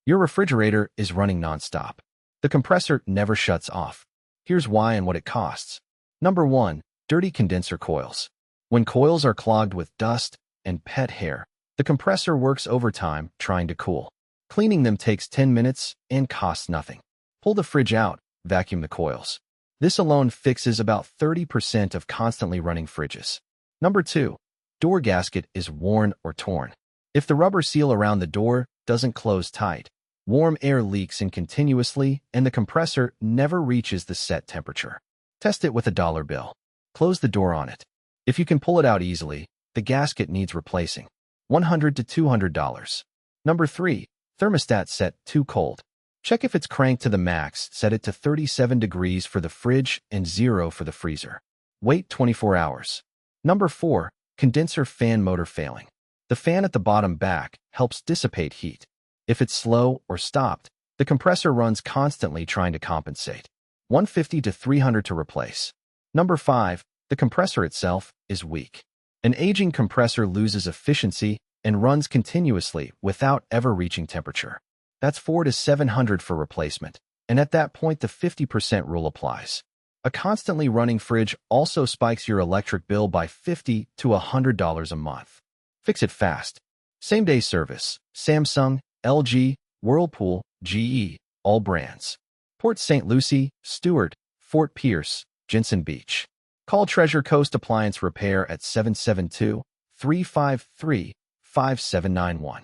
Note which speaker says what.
Speaker 1: Your refrigerator is running nonstop. The compressor never shuts off. Here's why and what it costs. Number 1. Dirty condenser coils. When coils are clogged with dust and pet hair, the compressor works overtime trying to cool. Cleaning them takes 10 minutes and costs nothing. Pull the fridge out, vacuum the coils. This alone fixes about 30% of constantly running fridges. Number 2. Door gasket is worn or torn. If the rubber seal around the door doesn't close tight, warm air leaks in continuously and the compressor never reaches the set temperature. Test it with a dollar bill. Close the door on it. If you can pull it out easily, the gasket needs replacing. $100 to $200. Number 3. Thermostat set too cold. Check if it's cranked to the max, set it to 37 degrees for the fridge and 0 for the freezer. Wait 24 hours. Number 4. Condenser fan motor failing. The fan at the bottom back helps dissipate heat. If it's slow or stopped, the compressor runs constantly trying to compensate. $150 to $300 to replace. Number 5. The compressor itself is weak. An aging compressor loses efficiency and runs continuously without ever reaching temperature. That's $400 to $700 for replacement, and at that point the 50% rule applies. A constantly running fridge also spikes your electric bill by $50 to $100 a month. Fix it fast. Same-day service. Samsung, LG, Whirlpool, GE, all brands. Port St. Lucie, Stuart, Fort Pierce, Jensen Beach. Call Treasure Coast Appliance Repair at 772-353-5791.